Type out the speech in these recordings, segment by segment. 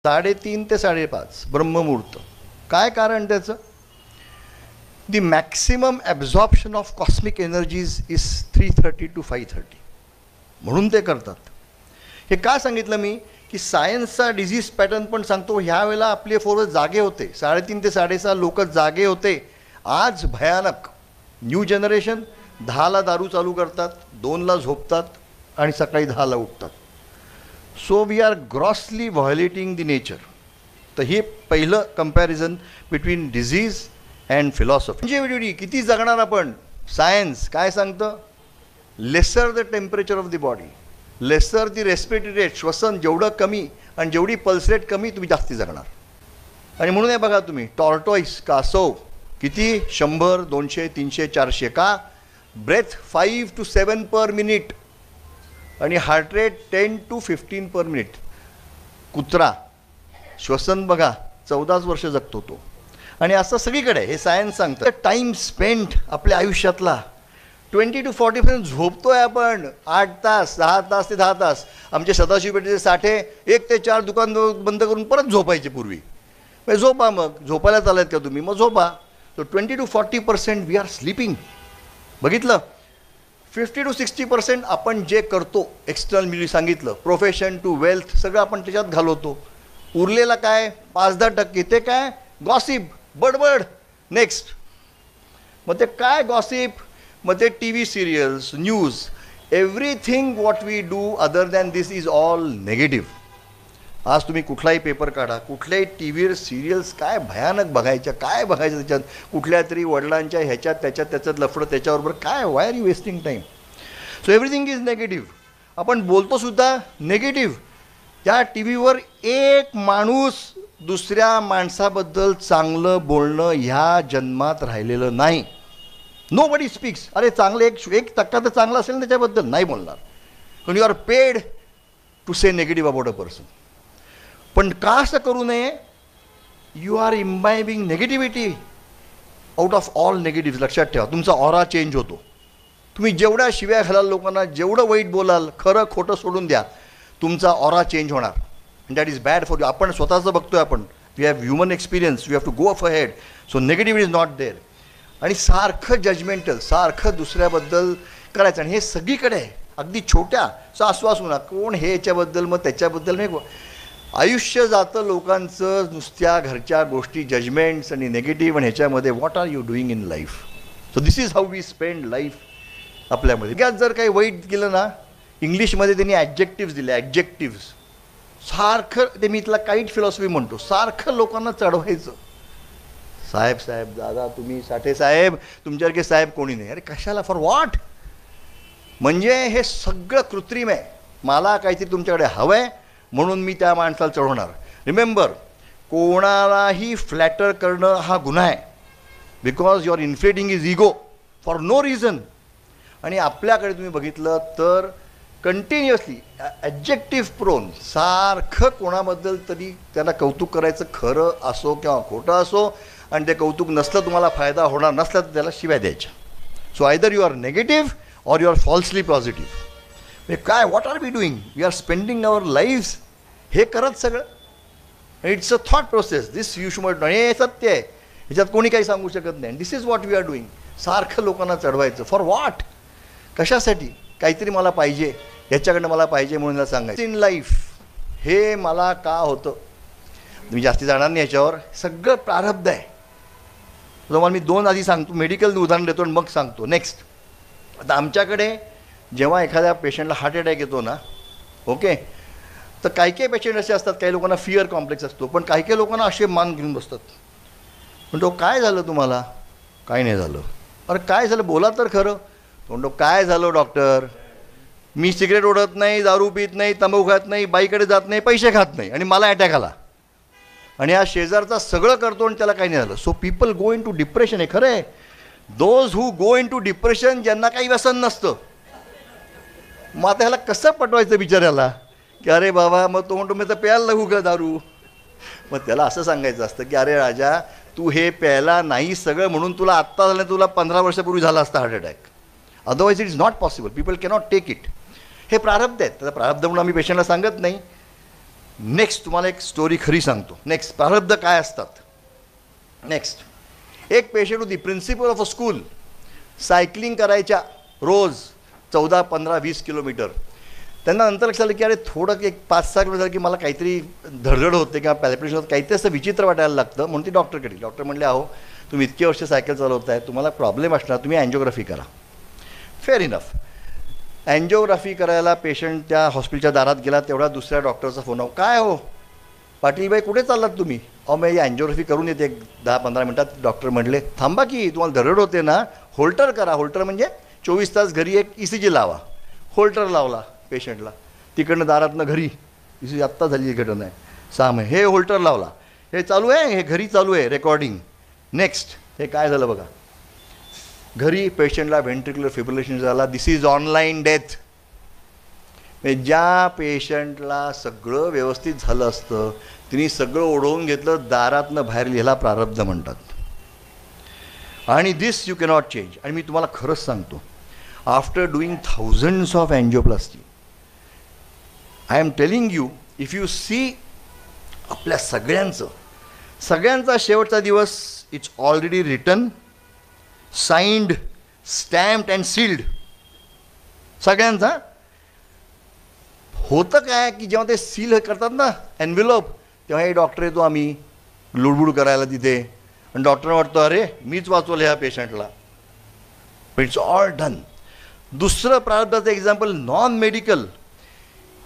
3:30 ते 5:30 ब्रह्ममुहूर्त. काय कारण त्याचं? The maximum absorption of cosmic energies is 3:30 to 5:30. म्हणून ते करतात. हे का सांगितलं मी की सायन्सचा डिझीज पॅटर्न पण सांगतो. ह्या वेळेला आपले पोरं जागे होते, 3:30 ते 6:30 लोक जागे होते. आज भयानक न्यू जनरेशन 10ला दारू चालू करतात, 2ला झोपतात आणि सकाळी 10ला उठतात. So we are grossly violating the nature. तर हे पहिलं comparison between disease and philosophy. म्हणजे किती जगणार आपण? सायन्स काय सांगतं? Lesser the temperature of the body, lesser the respiratory rate, श्वसन जेवढं कमी आणि जेवढी पल्स रेट कमी तुम्ही जास्ती जगणार. आणि म्हणून हे बघा तुम्ही टॉर्टॉईस कासव किती 100, 200, 300, 400 का? ब्रेथ 5 to 7 पर मिनिट आणि heart rate 10 to 15 per minute. कुत्रा श्वसन बघा 14 वर्ष जगतो तो. आणि असं सगळीकडे हे सायन्स सांगतं. टाईम स्पेंट आपल्या आयुष्यातला 20 to 40% झोपतोय आपण. 8 तास, 6 तास ते 10 तास. आमचे सदाशिव पेठेचे साठे 1 ते 4 दुकान बंद करून परत झोपायचे पूर्वी. झोपा, मग झोपायला चालत का तुम्ही? मग झोपा. तो 20 to 40% वी आर स्लीपिंग. बघितलं? 50 to 60% आपण जे करतो एक्सटर्नल मी सांगितलं, प्रोफेशन टू वेल्थ सगळं आपण त्याच्यात घालवतो. उरलेला काय 5-10% ते काय? गॉसिप, बडबड. नेक्स्ट मग ते काय गॉसिप? मग ते T V serials, news, everything what we do other than this is all negative. आज तुम्ही कुठलाही पेपर काढा, कुठल्याही टी व्हीवर सिरियल्स काय भयानक बघायच्या, काय बघायचं त्याच्यात, कुठल्या तरी वडिलांच्या ह्याच्यात त्याच्यात लफडं, त्याच्याबरोबर काय, why are you wasting time? So everything is negative. आपण बोलतोसुद्धा नेगेटिव्ह. त्या टी व्हीवर एक माणूस दुसऱ्या माणसाबद्दल चांगलं बोलणं ह्या जन्मात राहिलेलं नाही. नो बडी स्पीक्स. अरे चांगलं 1% तर चांगलं असेल ना त्याच्याबद्दल नाही बोलणार. पण you are paid to say negative about a person. पण का असं करू नये? You are imbibing negativity out of all negative. लक्षात ठेवा, तुमचा ऑरा चेंज होतो. तुम्ही जेवढ्या शिव्या घालाल लोकांना, जेवढं वाईट बोलाल, खरं खोटं सोडून द्या, तुमचा ऑरा चेंज होणार. And that is bad for you. आपण स्वतःचं बघतोय, आपण we have human experience, we have to go off ahead. So negative is not there. आणि सारखं जजमेंटल, सारखं दुसऱ्याबद्दल करायचं. आणि हे सगळीकडे आहे, अगदी छोट्या सासू ना कोण हे याच्याबद्दल, मग त्याच्याबद्दल नाही. आयुष्य जातं लोकांचं नुसत्या घरच्या गोष्टी, जजमेंट्स आणि नेगेटिव्ह. आणि ह्याच्यामध्ये what are you doing in life? So this is how we spend life आपल्यामध्ये. त्यात जर काही वाईट केलं ना, इंग्लिशमध्ये त्यांनी ॲडजेक्टिव्स दिले, ॲडजेक्टिव्स. सारखं ते मी इथला काईट फिलॉसॉफी म्हणतो. सारखं लोकांना चढवायचं. साहेब साहेब, दादा तुम्ही, साठे साहेब, तुमच्यासारखे साहेब कोणी नाही. अरे कशाला? For what? म्हणजे हे सगळं कृत्रिम आहे. मला काहीतरी तुमच्याकडे हवं आहे म्हणून मी त्या माणसाला चढवणार. रिमेंबर, कोणालाही फ्लॅटर करणं हा गुन्हा आहे. Because you are inflating is ego for no reason. आणि आपल्याकडे तुम्ही बघितलं तर कंटिन्युअसली ॲडजेक्टिव्ह प्रोन, सारखं कोणाबद्दल तरी त्याला कौतुक करायचं, खरं असो किंवा खोटं असो. आणि ते कौतुक नसलं, तुम्हाला फायदा होणार नसला तर त्याला शिव्या द्यायच्या. So either you are negative or you are falsely positive. म्हणजे काय, what are we doing? We are spending our lives हे करत सगळं. It's a thought process. This you should. हे सत्य आहे, ह्याच्यात कोणी काही सांगू शकत नाही. This is what we are doing. सारखं लोकांना चढवायचं. For what? कशासाठी? काहीतरी मला पाहिजे, ह्याच्याकडनं मला पाहिजे म्हणून सांगायचं. इन लाईफ हे मला का होतं? मी जास्ती जाणार नाही याच्यावर. सगळं प्रारब्ध आहे. तुम्हाला मी 2 आधी सांगतो, मेडिकल उदाहरण देतो आणि मग सांगतो. नेक्स्ट, आता आमच्याकडे जेव्हा एखाद्या पेशंटला हार्ट अटॅक येतो ना, ओके, तर काही काही पेशंट असे असतात, काही लोकांना फिअर कॉम्प्लेक्स असतो, पण काही काही लोकांना असे मान घेऊन बसतात. म्हणतो काय झालं तुम्हाला? काय नाही झालं. अरे काय झालं? बोला तर खरं. म्हणतो काय झालं डॉक्टर? मी सिगरेट ओढत नाही, दारू पित नाही, तंबाखू खात नाही, बाईकडे जात नाही, पैसे खात नाही, आणि मला अटॅक आला. आणि हा शेजारचा सगळं करतो आणि त्याला काही नाही झालं. So people go in to depression. हे खरं आहे. Those who go in to depression, ज्यांना काही व्यसन नसतं. मग आता ह्याला कसं पटवायचं बिचाऱ्याला की अरे बाबा, मग तो म्हणतो मी तर प्यायला लागू का दारू? मग त्याला असं सांगायचं असतं की अरे राजा, तू हे प्यायला नाही सगळं म्हणून तुला आत्ता झालं, तुला 15 वर्षापूर्वी झाला असता heart attack. Otherwise it is not possible. People cannot take it. हे प्रारब्ध आहेत. त्याचा प्रारब्ध म्हणून आम्ही पेशंटला सांगत नाही. नेक्स्ट तुम्हाला एक स्टोरी खरी सांगतो. नेक्स्ट प्रारब्ध काय असतात. नेक्स्ट एक पेशंट होती, principal of a school, cycling करायच्या रोज 14, 15, 20 किलोमीटर. त्यांना नंतर लक्षात आलं की अरे थोडं एक 5-6 किलोमीटर झालं की मला काहीतरी धडधड होते किंवा पॅल्पिटेशन होतं, काहीतरी असं विचित्र वाटायला लागतं. म्हणून ती डॉक्टरकडे. डॉक्टर म्हणले अहो तुम्ही इतके वर्ष सायकल चालवताय, तुम्हाला प्रॉब्लेम असणार, तुम्ही अँजिओग्राफी करा. Fair enough. अँजिओग्राफी करायला पेशंट त्या हॉस्पिटलच्या दारात गेला, तेवढा दुसऱ्या डॉक्टरचा फोन आला. काय हो पाटीलबाई कुठे चाललात तुम्ही. अहो मी अँजिओग्राफी करून येते 10-15 मिनटात. डॉक्टर म्हणले थांबा की तुम्हाला धडधड होते ना, होल्टर करा. होल्टर म्हणजे 24 तास घरी एक ECG लावा. होल्टर लावला पेशंटला, तिकडनं दारातनं घरी. ECG आत्ता झाली घटना आहे, 6 महिने. हे होल्टर लावला, हे चालू आहे, हे घरी चालू आहे रेकॉर्डिंग. नेक्स्ट हे काय झालं बघा, घरी पेशंटला व्हेंट्रिक्युलर फिब्रिलेशन झाला. दिस इज ऑनलाईन डेथ. ज्या पेशंटला सगळं व्यवस्थित झालं असतं तिने सगळं ओढवून घेतलं, दारातनं बाहेर लिहिला प्रारब्ध म्हणतात. आणि दिस यू कॅनॉट चेंज. आणि मी तुम्हाला खरंच सांगतो, after doing thousands of angioplasty, I am telling you, if you see आपल्या सगळ्यांचा शेवटचा दिवस it's already written, signed, stamped and sealed. सगळ्यांचा होतं काय की जेव्हा ते सील करतात ना एन्व्हलप, तेव्हा हे डॉक्टर येतो आम्ही लुडबुड करायला तिथे, आणि डॉक्टर वाटतं अरे मीच वाचवलं ह्या पेशंटला. पण इट्स ऑल डन. दुसरं प्रारब्धाचं एक्झाम्पल नॉन मेडिकल,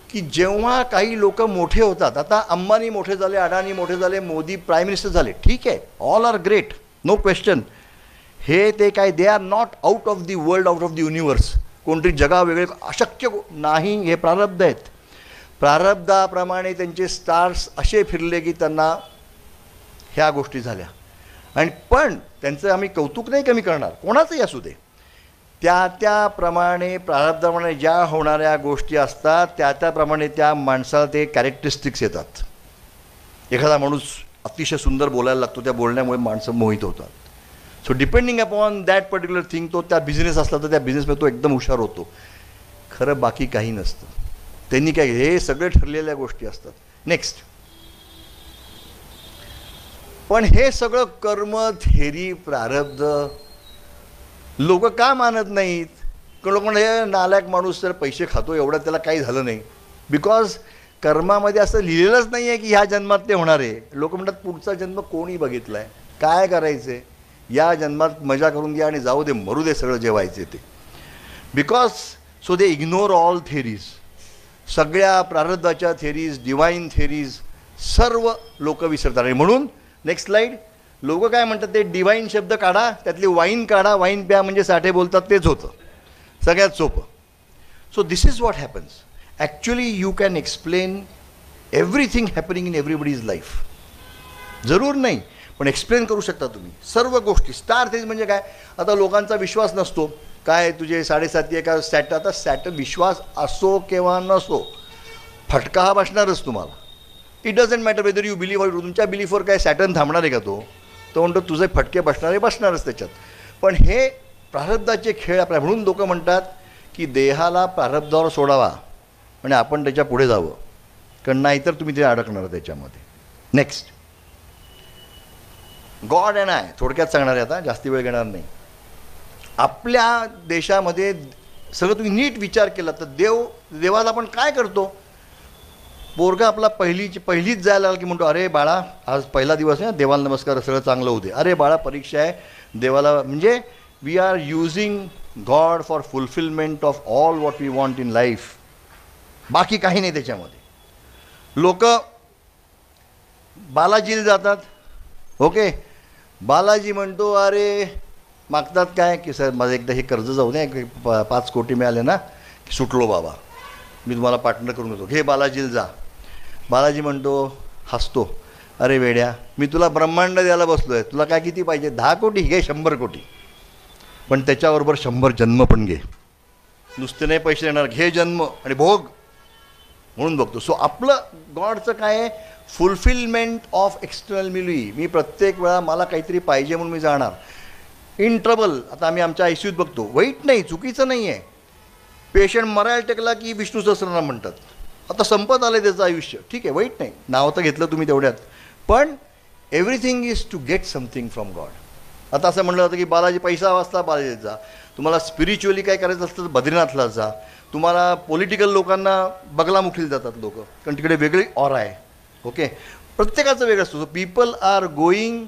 की जेव्हा काही लोक मोठे होतात, आता अंबानी मोठे झाले, अडाणी मोठे झाले, मोदी प्राईम मिनिस्टर झाले, ठीक आहे, all are great, no question. हे ते काय, they are not out of the world, out of the universe. कोणतरी जगा वेगळे अशक्य नाही, हे प्रारब्ध आहेत. प्रारब्धाप्रमाणे त्यांचे स्टार्स असे फिरले की त्यांना ह्या गोष्टी झाल्या. आणि पण त्यांचं आम्ही कौतुक नाही कमी करणार, कोणाचंही असू दे. त्याप्रमाणे प्रारब्धाप्रमाणे ज्या होणाऱ्या गोष्टी असतात त्याप्रमाणे त्या माणसाला ते कॅरेक्टरिस्टिक्स येतात. एखादा माणूस अतिशय सुंदर बोलायला लागतो, त्या बोलण्यामुळे माणसं मोहित होतात. So depending upon that particular thing, तो त्या बिझनेस असला तर त्या बिझनेसमध्ये तो एकदम हुशार होतो. खरं बाकी काही नसतं. त्यांनी काय, हे सगळे ठरलेल्या गोष्टी असतात. नेक्स्ट, पण हे सगळं कर्म, थेरी, प्रारब्ध लोक का मानत नाहीत. लोक म्हणजे हे नालायक माणूस तर पैसे खातो, एवढं त्याला काही झालं नाही. बिकॉज कर्मामध्ये असं लिहिलेलंच नाही आहे की ह्या जन्मात ते होणार आहे. लोक म्हणतात पुढचा जन्म कोणी बघितला आहे, काय करायचं आहे, या जन्मात मजा करून घ्या आणि जाऊ दे, मरू दे सगळं जे व्हायचे ते. Because so they ignore all theories. सगळ्या प्रारब्धाच्या थेरीज, डिवाईन थेरीज सर्व लोक विसरतात. आणि म्हणून नेक्स्ट स्लाईड, लोक काय म्हणतात, ते डिवाईन शब्द काढा, त्यातली वाईन काढा, वाईन प्या म्हणजे साठे बोलतात, तेच होतं सगळ्यात सोपं. So this is what happens. Actually you can explain everything happening in everybody's life. जरूर नाही, पण एक्सप्लेन करू शकता तुम्ही सर्व गोष्टी. स्टार थेरीज म्हणजे काय, आता लोकांचा विश्वास नसतो, काय तुझे 7.5 आहे का सॅट, आता सॅट विश्वास असो किंवा नसो, फटका हा बसणारच तुम्हाला. It doesn't matter whether you believe. तुमच्या बिलीफवर काय सॅटर्न थांबणार आहे का, तो म्हणतो तुझे फटके बसणारे बसणारच त्याच्यात. पण हे प्रारब्धाचे खेळ आपल्या, म्हणून लोक म्हणतात की देहाला प्रारब्धावर सोडावा म्हणजे आपण त्याच्या पुढे जावं, कारण नाहीतर तुम्ही ते अडकणार त्याच्यामध्ये. नेक्स्ट, गॉड अँड आय, थोडक्यात सांगणार आहे आता, जास्ती वेळ घेणार नाही. आपल्या देशामध्ये सगळं तुम्ही नीट विचार केला तर देवाला आपण काय करतो. पोरगा आपला पहिलीच जायला लागला की म्हणतो अरे बाळा आज पहिला दिवस आहे, देवाला नमस्कार, सगळं चांगलं होऊ दे. अरे बाळा परीक्षा आहे, देवाला, म्हणजे we are using God for fulfilment of all what we want in life. बाकी काही नाही त्याच्यामध्ये. लोक बालाजीला जातात, ओके, बालाजी म्हणतो अरे मागतात काय की सर माझं एकदा हे कर्ज जाऊ दे, 5 कोटी मिळाले ना की सुटलो बाबा, मी तुम्हाला पार्टनर करून देतो, घे बालाजीला जा. बालाजी म्हणतो, हसतो, अरे वेड्या मी तुला ब्रह्मांड द्यायला बसलो आहे, तुला काय किती पाहिजे, 10 कोटी घे, 100 कोटी, पण त्याच्याबरोबर 100 जन्म पण घे, नुसते नाही पैसे देणार, घे जन्म आणि भोग म्हणून बघतो. सो आपलं गॉडचं काय आहे, फुलफिलमेंट ऑफ एक्सटर्नल मिली. मी प्रत्येक वेळा मला काहीतरी पाहिजे म्हणून मी जाणार. इन ट्रबल, आता आम्ही आमच्या ICUत बघतो, वाईट नाही, चुकीचं नाही आहे, पेशंट मरायला टेकला की विष्णू सहस्रनाम म्हणतात, आता संपत आलं त्याचं आयुष्य, ठीक आहे, वाईट नाही, नाव तर घेतलं तुम्ही तेवढ्यात, पण everything is to get something from God. आता असं म्हणलं जातं की बालाजी पैसा वाचला बालाजीत जा, तुम्हाला स्पिरिच्युअली काय करायचं असतं तर बद्रीनाथला जा, तुम्हाला पॉलिटिकल लोकांना बगलामुखीला जातात लोक, कारण तिकडे वेगळी ऑरा आहे. ओके, प्रत्येकाचं वेगळं असतं. So people are going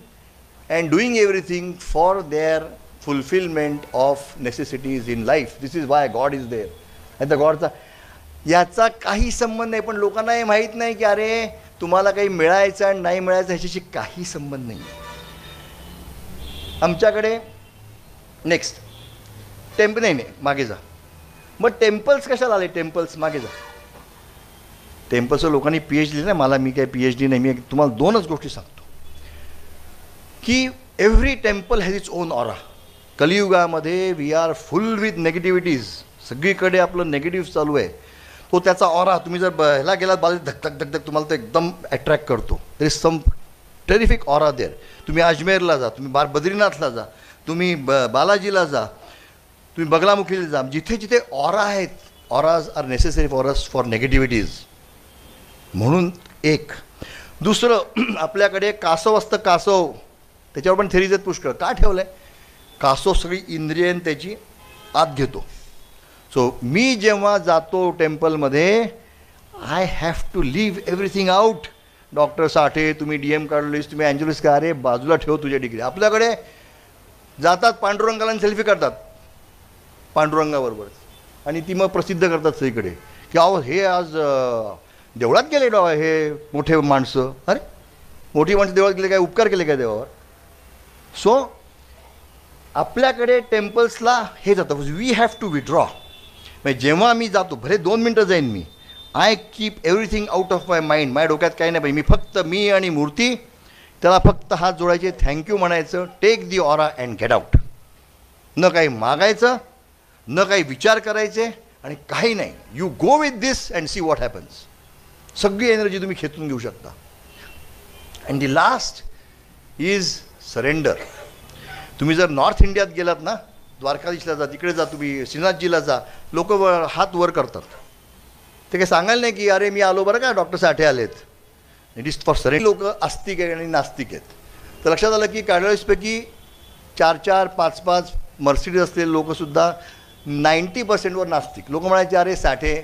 and doing everything for their fulfilment of necessities in life. This is why God is there. आणि त्या गॉडचा याचा काही संबंध नाही, पण लोकांना हे माहीत नाही की अरे तुम्हाला काही मिळायचं आणि नाही मिळायचं ह्याच्याशी काही संबंध नाही. आमच्याकडे नेक्स्ट नाही मागे जा. मग टेम्पल्स कशाला आले? टेम्पल्स मागे जा. टेम्पल्सवर लोकांनी PhD नाही, मला मी काय PhD नाही, मी तुम्हाला दोनच गोष्टी सांगतो की every temple has its own aura. कलियुगामध्ये we are full with negativities, सगळीकडे आपलं नेगेटिव्ह चालू आहे. तो त्याचा ऑरा तुम्ही जर ह्याला गेलात बाजू धक धक धक धक तुम्हाला तो एकदम अट्रॅक्ट करतो. There is some terrific aura there. तुम्ही अजमेरला जा, तुम्ही बद्रीनाथला जा, तुम्ही बालाजीला जा, तुम्ही बगलामुखीला जा, जिथे जिथे ऑरा आहेत, auras are necessary for us for negativities. म्हणून एक. दुसरं, आपल्याकडे कासव असतं, कासव, त्याच्यावर पण थेरीज आहेत पुष्कळ. का ठेवलं आहे? कासव सगळी इंद्रियन त्याची आत घेतो. सो मी जेव्हा जातो टेम्पलमध्ये, I have to leave everything out. Doctor Sathe, तुम्ही DM काढलीस, तुम्ही अँजेलिस का, अरे बाजूला ठेव तुझ्या डिग्री. आपल्याकडे जातात पांडुरंगाला सेल्फी काढतात पांडुरंगाबरोबर, आणि ती मग प्रसिद्ध करतात सगळीकडे की अहो हे आज देवळात गेले हे मोठे माणसं. अरे मोठी माणसं देवळात गेले, काय उपकार केले काय देवावर? सो आपल्याकडे टेम्पल्सला हे जातं, वी हॅव टू विड्रॉ. म्हणजे जेव्हा मी जातो, भले 2 मिनटं जाईन मी, I keep everything out of my mind. माझ्या डोक्यात काही नाही पाहिजे, मी फक्त मी आणि मूर्ती, त्याला फक्त हात जोडायचे, थँक्यू म्हणायचं, take the aura and get out. न काही मागायचं, न काही विचार करायचे, आणि काही नाही. You go with this and see what happens. सगळी एनर्जी तुम्ही खेचून घेऊ शकता. And the last is surrender. तुम्ही जर नॉर्थ इंडियात गेलात ना, द्वारकाधीशला जा, तिकडे जा, तुम्ही श्रीनाथजीला जा, लोक हात वर करतात. ते काही सांगायला नाही की अरे मी आलो बरं का, डॉक्टर साठे आलेत. It is for surrender. लोक आस्तिक आहेत आणि नास्तिक आहेत. तर लक्षात आलं की काढल्यापैकी 4-4, 5-5 मर्सिडीज असलेले लोकसुद्धा 90% नास्तिक. लोक म्हणायचे अरे साठे,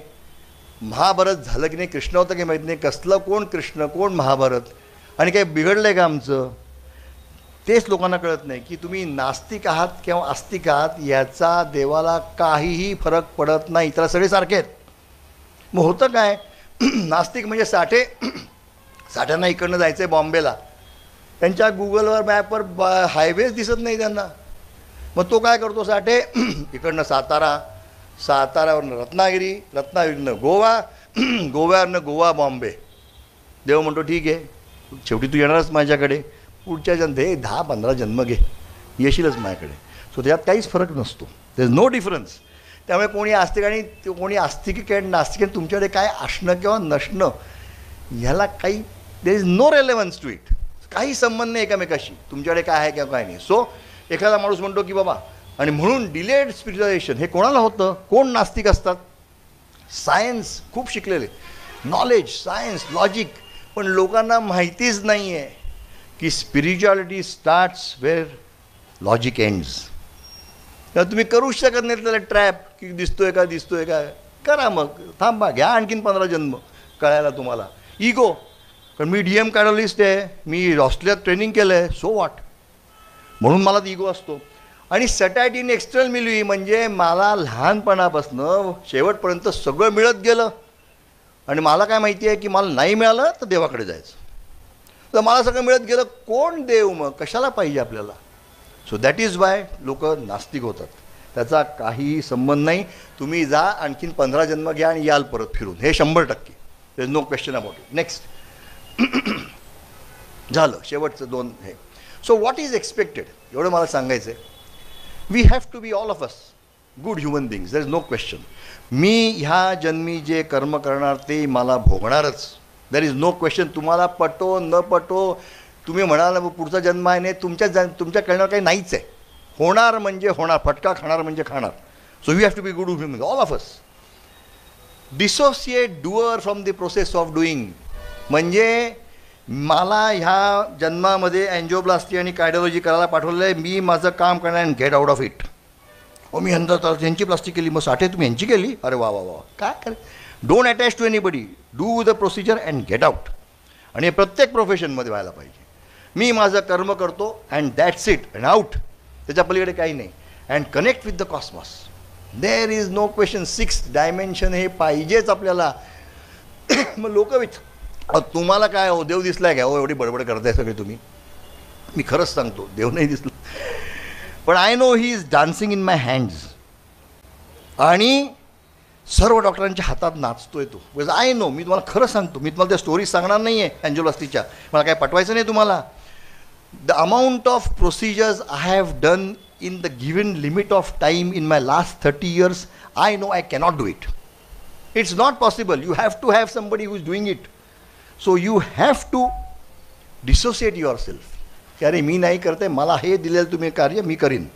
महाभारत झालं की नाही, कृष्ण होतं की माहीत नाही, कसलं कोण कृष्ण, कोण महाभारत, आणि काही बिघडलं आहे का आमचं? तेच लोकांना कळत नाही की तुम्ही नास्तिक आहात किंवा आस्तिक आहात, याचा देवाला काहीही फरक पडत नाही. त्याला सगळे सारखे आहेत. मग होतं काय, नास्तिक म्हणजे साठ्यांना इकडनं जायचं आहे बॉम्बेला, त्यांच्या गुगलवर मॅपवर हायवेज दिसत नाही त्यांना. मग तो काय करतो साठे, इकडनं सातारावरनं रत्नागिरी, रत्नागिरीनं गोवा, गोव्यावरनं गोवा बॉम्बे. देव म्हणतो ठीक आहे, शेवटी तू येणारच माझ्याकडे, पुढच्या जन्म 10-15 जन्म घे, येशीलच माझ्याकडे. सो त्याच्यात काहीच फरक नसतो. There is no difference. त्यामुळे कोणी आस्तिक आणि कोणी आस्तिक आणि नास्तिक, तुमच्याकडे काय असणं किंवा नसणं ह्याला काही, there is no relevance to it. काही संबंध नाही एकमेकाशी, तुमच्याकडे काय आहे किंवा काय नाही. सो एखादा माणूस म्हणतो की बाबा, आणि म्हणून डिलेड स्पिरिच्युअलायझेशन हे कोणाला होतं? कोण नास्तिक असतात? सायन्स खूप शिकलेले, नॉलेज, सायन्स, लॉजिक, पण लोकांना माहितीच नाही आहे की spirituality starts where logic ends. तेव्हा तुम्ही करूच शकत नाही त्याला ट्रॅप की दिसतोय का करा, मग थांबा, घ्या आणखीन 15 जन्म कळायला तुम्हाला. इगो, कारण मी DM काढलिस्ट आहे, मी ऑस्ट्रेलियात ट्रेनिंग केलं आहे, सो वॉट, म्हणून मला इगो असतो. आणि सॅटॅटी इन एक्सटर्नल मिलवी म्हणजे मला लहानपणापासून शेवटपर्यंत सगळं मिळत गेलं, आणि मला काय माहिती आहे की मला नाही मिळालं तर देवाकडे जायचं. तर मला सगळं मिळत गेलं, कोण देव, मग कशाला पाहिजे आपल्याला? सो दॅट इज वाय लोक नास्तिक होतात. त्याचा काही संबंध नाही. तुम्ही जा, आणखीन 15 जन्म घ्या आणि याल परत फिरून, हे 100%. There is no question about it. Next झालं शेवटचं 2 हे. सो व्हॉट इज एक्सपेक्टेड, एवढं मला सांगायचं आहे. We have to be all of us good human beings, there is no question. मी ह्या जन्मी जे कर्म करणार ते मला भोगणारच, देर इज नो क्वेश्चन. तुम्हाला पटो न पटो, तुम्ही म्हणाल पुढचा जन्म आहे नाही, तुमच्या कळण्यावर काही नाहीच आहे. होणार म्हणजे होणार, फटका खाणार म्हणजे खाणार. So we have to be good human, all of us. Dissociate doer from the process of doing. म्हणजे मला ह्या जन्मामध्ये अँजिओप्लास्टी आणि कार्डिओलॉजी करायला पाठवलं आहे, मी माझं काम करणार and get out of it. हो मी तर त्यांची प्लास्टिक केली, मग साठे तुम्ही यांची केली, अरे वा वा वा, काय करे. Don't attach to anybody, do the procedure and get out. आणि हे प्रत्येक प्रोफेशनमध्ये व्हायला पाहिजे. मी माझं कर्म करतो and that's it and out, त्याच्या पलीकडे काही नाही. And connect with the cosmos. There is no question. 6th dimension हे पाहिजेच आपल्याला. मग लोक तुम्हाला काय हो देव दिसलाय काय हो, एवढी बडबड करताय सगळे तुम्ही. मी खरंच सांगतो देव नाही दिसला, पण I know he is dancing in my hands. आणि सर्व डॉक्टरांच्या हातात नाचतोय तो. बिकॉज आय नो, मी तुम्हाला खरं सांगतो, मी तुम्हाला त्या स्टोरीज सांगणार नाही आहे अँजिओप्लास्टीच्या, मला काय पटवायचं नाही तुम्हाला. The amount of procedures I have done in the given limit of time in my last 30 years, I know I cannot do it. It's not possible. You have to have somebody who is doing it. So you have to dissociate yourself. की अरे मी नाही करते, मला हे दिलेलं तुम्ही कार्य मी करीन.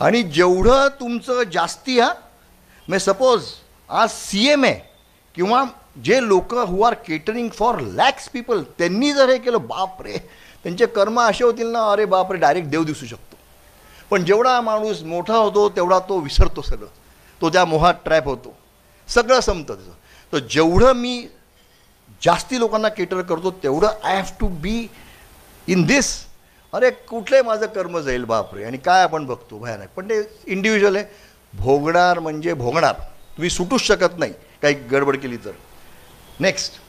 आणि जेवढं तुमचं जास्ती म्हणजे सपोज आज CM आहे किंवा जे लोक who are catering for lakhs people, त्यांनी जर हे केलं, बापरे त्यांचे कर्म असे होतील ना, अरे बापरे डायरेक्ट देव दिसू शकतो. पण जेवढा माणूस मोठा होतो तेवढा तो विसरतो सगळं, तो त्या मोहात ट्रॅप होतो, सगळं संपतं त्याचं. तर जेवढं मी जास्ती लोकांना केटर करतो तेवढं I have to be in this. अरे कुठले माझं कर्म जाईल बापरे. आणि काय आपण बघतो भयानक. पण ते इंडिव्हिज्युअल आहे, भोगणार म्हणजे भोगणार, तुम्ही सुटूच शकत नाही काही गडबड केली तर. नेक्स्ट,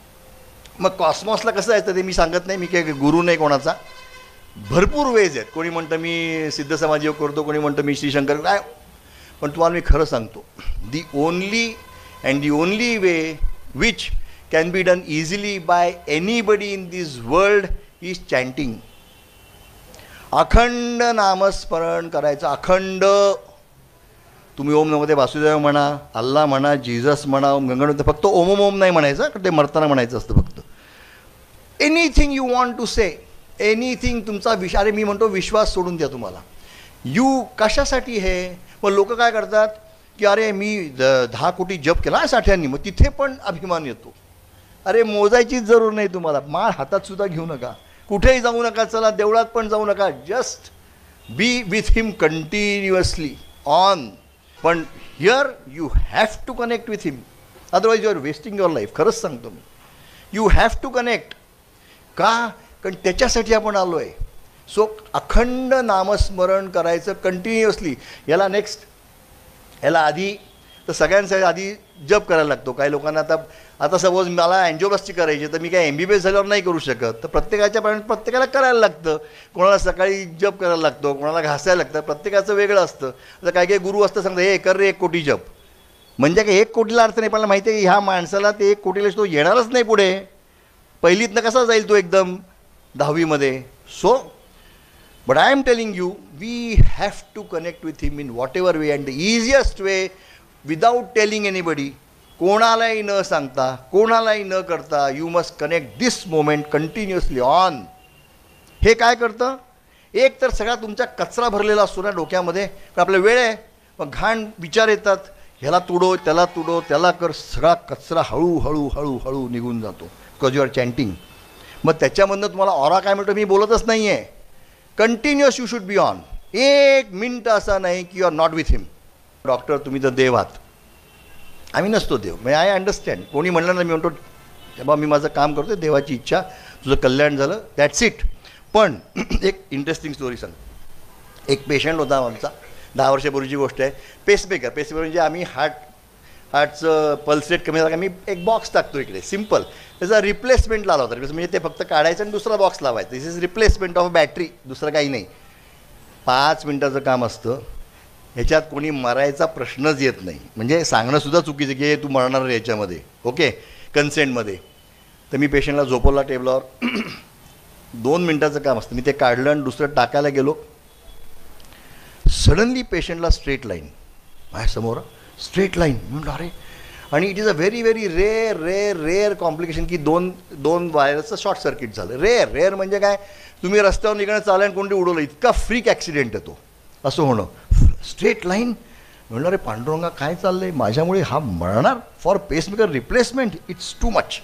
मग कॉस्मॉसला कसं आहे ते मी सांगत नाही, मी काही गुरु नाही कोणाचा. भरपूर वेज आहेत. कोणी म्हणतं मी सिद्ध समाज योग करतो, कोणी म्हणतं मी श्रीशंकर काय. पण तुम्हाला मी खरं सांगतो, the only way which can be done easily bye anybody in this world is chanting. अखंड नामस्मरण करायचं, अखंड. तुम्ही ओम नमो वासुदेव म्हणा, अल्ला म्हणा, जीजस म्हणा, गंगण, फक्त ओम ओम नाही म्हणायचं, ते मरताना म्हणायचं असतं फक्त. Anything you want to say, anything. तुमचा अरे मी म्हणतो विश्वास सोडून द्या तुम्हाला. कशासाठी हे. मग लोक काय करतात की अरे मी 10 कोटी जप केला साठ्यांनी, मग तिथे पण अभिमान येतो. अरे मोजायचीच जरूर नाही तुम्हाला. माळ हातात सुद्धा घेऊ नका, कुठेही जाऊ नका, चला देवळात पण जाऊ नका. Just be with him continuously on. पण here you have to connect with him, otherwise you are wasting your life. खरंच सांगतो मी, यू हॅव टू कनेक्ट. का? कारण त्याच्यासाठी आपण आलो आहे. सो अखंड नामस्मरण करायचं कंटिन्युअसली. याला आधी तर सगळ्यांसाठी आधी जप करायला लागतो. काही लोकांना आता सपोज मला अँजिओप्लास्टी करायची तर मी काय MBBS झाल्यावर नाही करू शकत, तर प्रत्येकाला करायला लागतं. कोणाला सकाळी जप करायला लागतो, कोणाला घासायला लागतं, प्रत्येकाचं वेगळं असतं. तर काही काही गुरु असतं सांगतं हे कर रे 1 कोटी जप. म्हणजे काय 1 कोटीला अर्थ नाही. पण माहिती आहे की ह्या माणसाला ते 1 कोटीला तो येणारच नाही पुढे. पहिलीतनं कसा जाईल तो एकदम 10वीमध्ये. So but I am telling you, we have to connect with him in whatever way and the easiest way, without telling anybody. कोणालाही न सांगता, कोणालाही न करता, you must connect this moment continuously on. हे काय करतं, एक तर सगळा तुमचा कचरा भरलेला असतो ना डोक्यामध्ये, कारण आपला वेळ आहे, मग घाण विचार येतात, ह्याला तुडो, त्याला तुडो, त्याला कर. सगळा कचरा हळूहळू हळूहळू निघून जातो, बिकॉज यू आर चॅन्टिंग. मग त्याच्यामधनं तुम्हाला ऑरा काय मिळतो मी बोलतच नाही आहे. Continuous you should be on. 1 minute असा नाही की you are not with him. Doctor तुम्ही तर देव आहात, आम्ही नसतो देव. म्हणजे आय अंडरस्टँड. कोणी म्हणलं ना, मी म्हणतो तेव्हा मी माझं काम करतो, देवाची इच्छा, तुझं कल्याण झालं, दॅट्स इट. पण एक इंटरेस्टिंग स्टोरी सांग. एक पेशंट होता आमचा, 10 वर्षापूर्वीची गोष्ट आहे. पेसमेकर म्हणजे आम्ही हार्टचं पल्स रेट कमी झाला का मी एक बॉक्स टाकतो इकडे, सिम्पल. त्याचा रिप्लेसमेंट लावला होता. म्हणजे ते फक्त काढायचं आणि दुसरा बॉक्स लावायचा. दिस इज रिप्लेसमेंट ऑफ बॅटरी, दुसरं काही नाही. 5 मिनटाचं काम असतं. ह्याच्यात कोणी मरायचा प्रश्नच येत नाही. म्हणजे सांगणंसुद्धा चुकीचं की तू मरणार याच्यामध्ये, ओके, कन्सेंटमध्ये. तर मी पेशंटला झोपवला टेबलावर. 2 मिनटाचं काम असतं. मी ते काढलं आणि दुसरं टाकायला गेलो. सडनली पेशंटला स्ट्रेट लाईन माझ्यासमोर, स्ट्रेट लाईन. म्हणलं अरे. आणि it is a very very rare complication की दोन वायरचं शॉर्ट सर्किट झालं. रेअर म्हणजे काय, तुम्ही रस्त्यावर निघणं चाललं आणि कोणती उडवलं, इतका फ्रीक ॲक्सिडेंट आहे तो, असं होणं. Straight line. म्हणलं अरे पांडुरंगा काय चाललं आहे, माझ्यामुळे हा मरणार, for pacemaker replacement it's too much,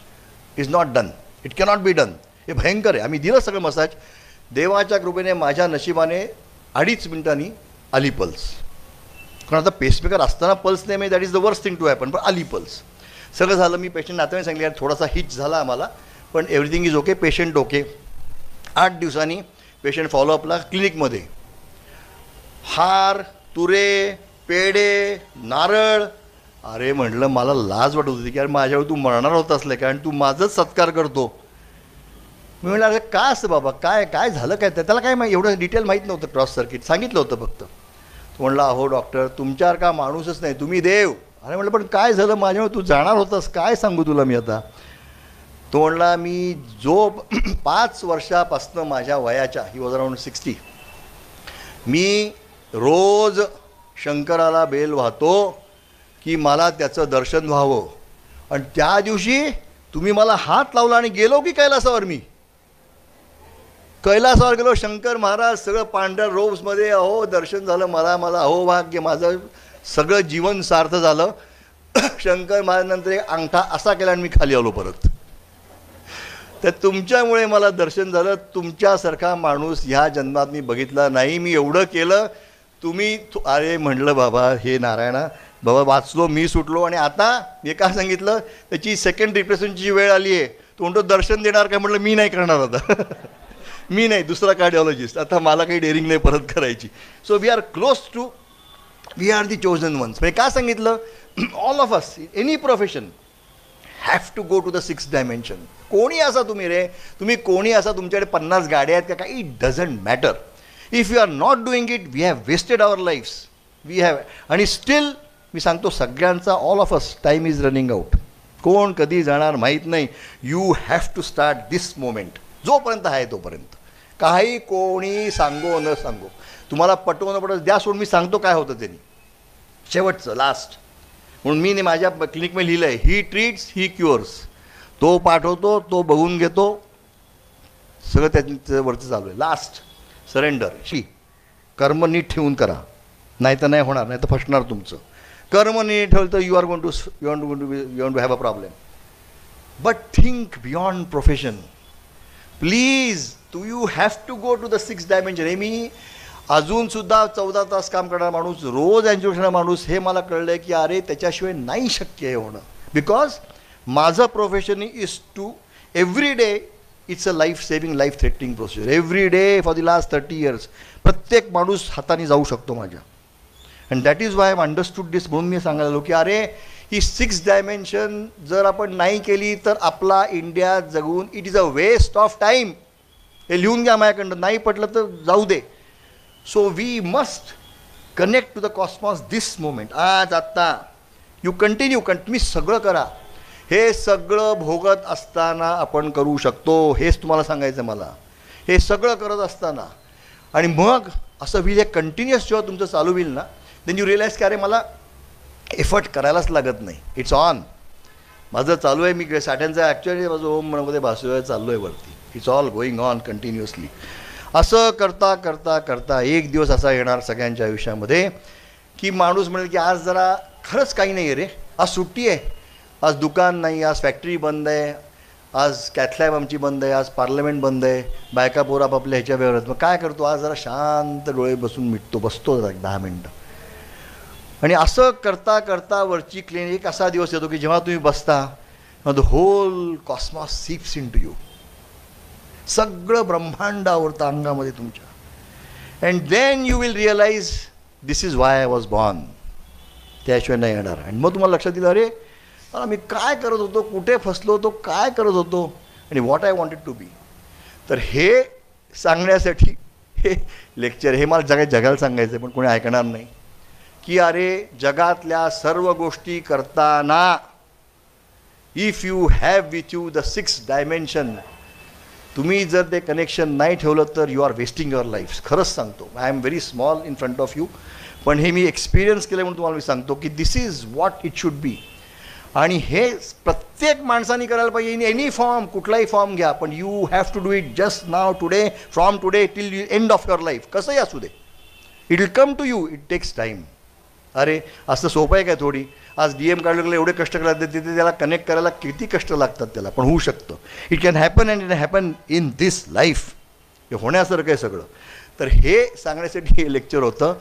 is not done, it cannot be done, हे भयंकर आहे. आम्ही दिलं सगळं मसाज. देवाच्या कृपेने माझ्या नशिबाने 2.5 मिनिटांनी आली पल्स. कारण आता पेसमेकर असताना पल्स नाही, म्हणजे that is the worst thing to happen, पण आली पल्स. सगळं झालं. मी पेशंट नातेवाईक सांगितलं यार थोडासा हिच झाला आम्हाला, पण everything is okay, patient okay. 8 दिवसांनी पेशंट फॉलोअपला क्लिनिकमध्ये. हार, तुरे, पेढे, नारळ. अरे म्हटलं मला लाज वाटत होती की यार माझ्यावर तू मरणार होता असलं, कारण तू माझंच सत्कार करतो. मी म्हटलं अरे काय असतं बाबा, काय काय झालं काय, त्याला काय एवढं डिटेल माहीत नव्हतं. क्रॉस सर्किट सांगितलं होतं फक्त. तो म्हणला अहो डॉक्टर तुमच्यासारखा माणूसच नाही, तुम्ही देव. अरे म्हटलं पण काय झालं माझ्यावर, तू जाणार होतास, काय सांगू तुला मी आता. तो म्हणला मी जो 5 वर्षापासनं माझ्या वयाच्या, ही वॉज अराउंड 60, मी रोज शंकराला बेल वाहतो की मला त्याचं दर्शन व्हावं. आणि त्या दिवशी तुम्ही मला हात लावला आणि गेलो की कैलासावर. मी कैलासावर गेलो, शंकर महाराज सगळं पांढऱ्या रोब्समध्ये, अहो दर्शन झालं मला, अहो भाग्य, माझं सगळं जीवन सार्थ झालं. शंकर महाराज नंतर एक अंगठा असा केला आणि मी खाली आलो परत. तर तुमच्यामुळे मला दर्शन झालं. तुमच्यासारखा माणूस ह्या जन्मात मी बघितला नाही. मी एवढं केलं, तुम्ही अरे म्हटलं बाबा हे नारायणा बाबा वाचलो, मी सुटलो. आणि आता हे काय सांगितलं, त्याची सेकंड रिप्रेझेंटेशनची वेळ आली आहे. तो म्हणतो दर्शन देणार काय, म्हटलं मी नाही करणार आता. मी नाही, दुसरा कार्डिओलॉजिस्ट. आता मला काही डेअरिंग नाही परत करायची. So we are close to, we are the chosen ones. म्हणजे काय सांगितलं, all of us any profession have to go to the 6th dimension. कोणी असा तुम्ही रे, तुम्ही कोणी असा, तुमच्याकडे 50 गाड्या आहेत का काय, it doesn't matter. If you are not doing it, we have wasted our lives, we have. आणि स्टील मी सांगतो सगळ्यांचा, all of us, time is running out. कोण कधी जाणार माहीत नाही. You have to start this moment, जोपर्यंत आहे तोपर्यंत. काही कोणी सांगो न सांगो, तुम्हाला पटवू न पटवं द्या सोडून. मी सांगतो काय होतं त्यांनी शेवटचं लास्ट. म्हणून मी माझ्या क्लिनिकमध्ये लिहिलं आहे, ही ट्रीट्स ही क्युअर्स. तो पाठवतो, तो बघून घेतो, सगळं त्याच्यावरचं चालू आहे. Last surrender. कर्म नीट ठेवून करा, नाही तर नाही होणार, नाही तर फसणार तुमचं. कर्म नीट ठेवलं तर you are going to have a problem. But think beyond profession please. You have to go to the 6th dimension. हे मी अजूनसुद्धा 14 तास काम करणारा माणूस, रोज एन्जॉय करणारा माणूस, हे मला कळलं आहे की अरे त्याच्याशिवाय नाही शक्य हे होणं. बिकॉज माझं profession is to every day, it's a life saving, life threatening procedure. Every day for the last 30 years प्रत्येक माणूस हाताने जाऊ शकतो माझ्या. And that is why I understood this. म्हणून मी सांगायला लागलो की अरे ही 6th डायमेन्शन जर आपण नाही केली तर आपला इंडिया जगून it is a waste of time. हे लिहून घ्या माझ्याकडनं, नाही पटलं तर जाऊ दे. So we must connect to the cosmos this moment. आज आत्ता यू कंटिन्यू, तुम्ही सगळं करा. हे सगळं भोगत असताना आपण करू शकतो, हेच तुम्हाला सांगायचं मला. हे सगळं करत असताना. आणि मग असं होईल, हे कंटिन्युअस जेव्हा तुमचं चालू होईल ना, देन यू रिअलाइज की अरे मला एफर्ट करायलाच लागत नाही, इट्स ऑन. माझं चालू आहे, मी साठ्यांचं ॲक्च्युअली माझं ओम म्हणमध्ये भासू चाललो आहे वरती. It's all going on continuously. असं करता करता करता एक दिवस असा येणार सगळ्यांच्या आयुष्यामध्ये की माणूस म्हणेल की आज जरा खरंच काही नाही आहे रे, आज सुट्टी आहे, आज दुकान नाही, आज फॅक्टरी बंद आहे, आज कॅथलॅब आमची बंद आहे, आज पार्लमेंट बंद आहे, बायका पोर आपापल्या ह्याच्या वेळेवर. मग काय करतो, आज जरा शांत डोळे बसून मिटतो, बसतो जरा 10 मिनटं. आणि असं करता करता वरची क्लिनिक एक असा दिवस येतो की जेव्हा तुम्ही बसता the whole cosmos seeps into you. सगळं ब्रह्मांड आवडतं अंगामध्ये तुमच्या. And then you will realize this is why I was born. त्याशिवाय नाही येणार. आणि मग तुम्हाला लक्षात येईल अरे मी काय करत होतो, कुठे फसलो होतो, काय करत होतो, आणि what I wanted to be. तर हे सांगण्यासाठी हे लेक्चर, हे मला जगाला सांगायचं आहे, पण कोणी ऐकणार नाही. की अरे जगातल्या सर्व गोष्टी करताना if you have with you the 6th dimension, तुम्ही जर ते कनेक्शन नाही ठेवलं तर you are wasting your life. खरंच सांगतो, I am very small in front of you, पण हे मी एक्सपिरियन्स केलं म्हणून तुम्हाला मी सांगतो की this is what it should be. आणि हे प्रत्येक माणसाने करायला पाहिजे, इन एनी फॉर्म, कुठलाही फॉर्म घ्या, पण you have to do it just now, today, from today till end of your life. कसंही असू दे, it will come to you, it takes time. अरे असं सोपं आहे काय थोडी? आज डी एम काढलेलं एवढे कष्ट करायला तिथे त्याला कनेक्ट करायला किती कष्ट लागतात त्याला, पण होऊ शकतं. It can happen and it happen in this life. हे होण्यासारखं आहे सगळं. तर हे सांगण्यासाठी हे लेक्चर होतं.